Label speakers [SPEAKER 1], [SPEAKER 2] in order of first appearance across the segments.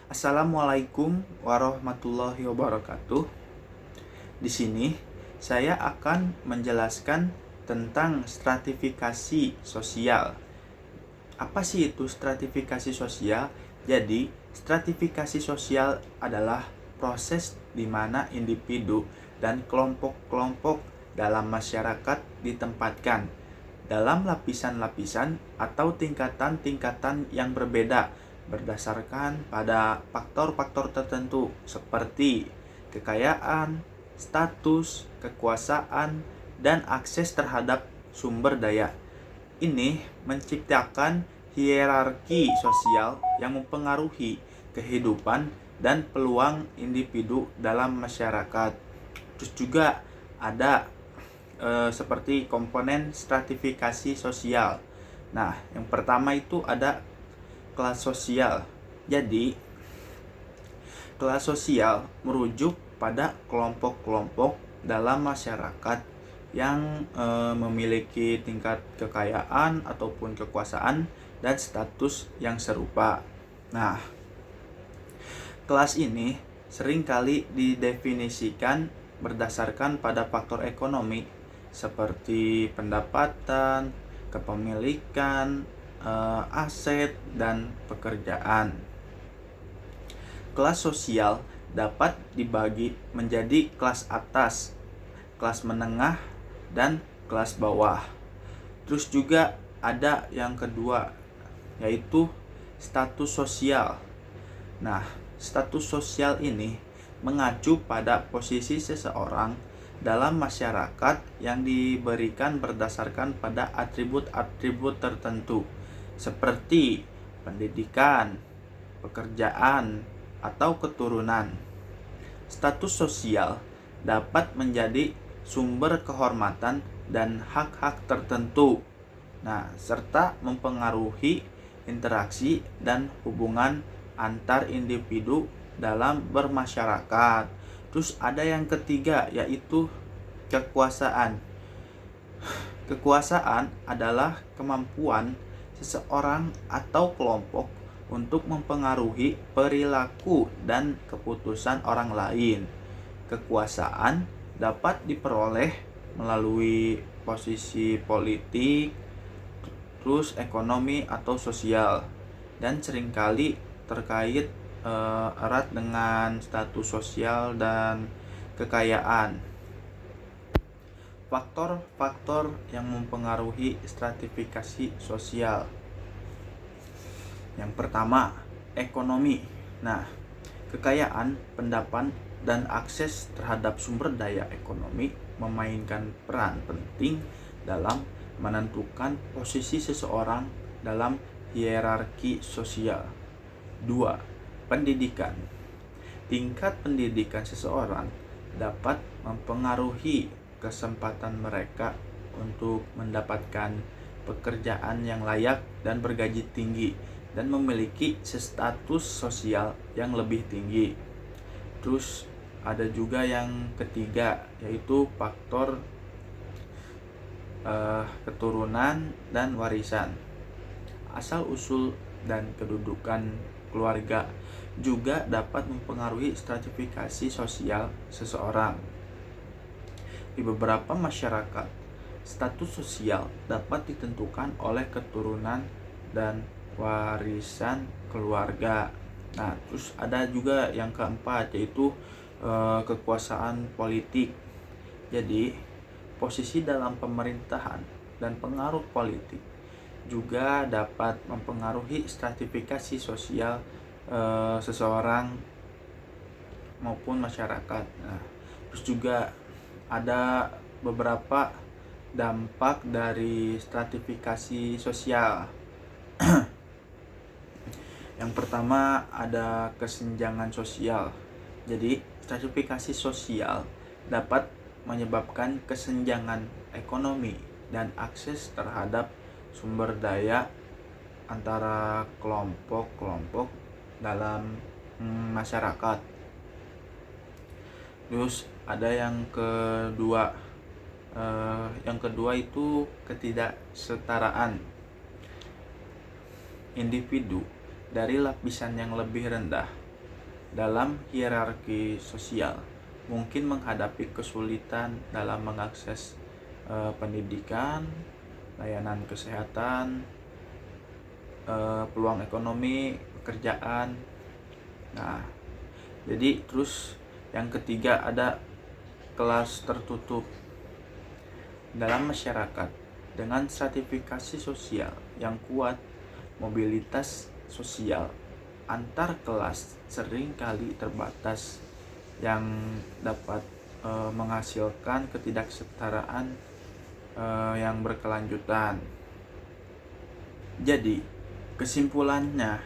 [SPEAKER 1] Assalamualaikum warahmatullahi wabarakatuh. Di sini saya akan menjelaskan tentang stratifikasi sosial. Apa sih itu stratifikasi sosial? Jadi, stratifikasi sosial adalah proses di mana individu dan kelompok-kelompok dalam masyarakat ditempatkan dalam lapisan-lapisan atau tingkatan-tingkatan yang berbeda berdasarkan pada faktor-faktor tertentu seperti kekayaan, status, kekuasaan, dan akses terhadap sumber daya. Ini menciptakan hierarki sosial yang mempengaruhi kehidupan dan peluang individu dalam masyarakat. Terus juga ada seperti komponen stratifikasi sosial. Nah, yang pertama itu ada kelas sosial. Jadi, kelas sosial merujuk pada kelompok-kelompok dalam masyarakat yang memiliki tingkat kekayaan ataupun kekuasaan dan status yang serupa. Nah, kelas ini seringkali didefinisikan berdasarkan pada faktor ekonomi seperti pendapatan, kepemilikan, aset, dan pekerjaan. Kelas sosial dapat dibagi menjadi kelas atas, kelas menengah, dan kelas bawah. Terus juga ada yang kedua, yaitu status sosial. Nah, status sosial ini mengacu pada posisi seseorang dalam masyarakat yang diberikan berdasarkan pada atribut-atribut tertentu seperti pendidikan, pekerjaan, atau keturunan. Status sosial dapat menjadi sumber kehormatan dan hak-hak tertentu. Nah, serta mempengaruhi interaksi dan hubungan antar individu dalam bermasyarakat. Terus ada yang ketiga, yaitu kekuasaan. Kekuasaan adalah kemampuan seseorang atau kelompok untuk mempengaruhi perilaku dan keputusan orang lain. Kekuasaan dapat diperoleh melalui posisi politik, terus ekonomi atau sosial, dan seringkali terkait erat dengan status sosial dan kekayaan. Faktor-faktor yang mempengaruhi stratifikasi sosial. Yang pertama, ekonomi. Nah, kekayaan, pendapat, dan akses terhadap sumber daya ekonomi memainkan peran penting dalam menentukan posisi seseorang dalam hierarki sosial. 2. Pendidikan. Tingkat pendidikan seseorang dapat mempengaruhi kesempatan mereka untuk mendapatkan pekerjaan yang layak dan bergaji tinggi dan memiliki status sosial yang lebih tinggi. Terus ada juga yang ketiga, yaitu faktor keturunan dan warisan. Asal usul dan kedudukan keluarga juga dapat mempengaruhi stratifikasi sosial seseorang. Di beberapa masyarakat, status sosial dapat ditentukan oleh keturunan dan warisan keluarga. Nah, terus ada juga yang keempat, yaitu kekuasaan politik. Jadi, posisi dalam pemerintahan dan pengaruh politik juga dapat mempengaruhi stratifikasi sosial seseorang maupun masyarakat. Nah, terus juga ada beberapa dampak dari stratifikasi sosial. Yang pertama ada kesenjangan sosial. Jadi, stratifikasi sosial dapat menyebabkan kesenjangan ekonomi dan akses terhadap sumber daya antara kelompok-kelompok dalam masyarakat. Terus ada yang kedua, itu ketidaksetaraan. Individu dari lapisan yang lebih rendah dalam hierarki sosial, mungkin menghadapi kesulitan dalam mengakses pendidikan, layanan kesehatan, peluang ekonomi, pekerjaan. Nah, jadi terus yang ketiga ada kelas tertutup. Dalam masyarakat dengan stratifikasi sosial yang kuat, mobilitas sosial antar kelas seringkali terbatas yang dapat menghasilkan ketidaksetaraan yang berkelanjutan. Jadi, kesimpulannya,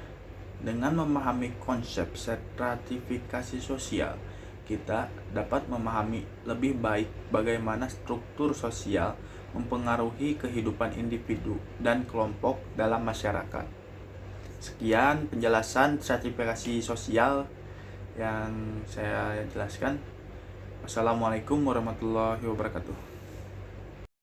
[SPEAKER 1] dengan memahami konsep stratifikasi sosial, kita dapat memahami lebih baik bagaimana struktur sosial mempengaruhi kehidupan individu dan kelompok dalam masyarakat. Sekian penjelasan stratifikasi sosial yang saya jelaskan. Wassalamualaikum warahmatullahi wabarakatuh.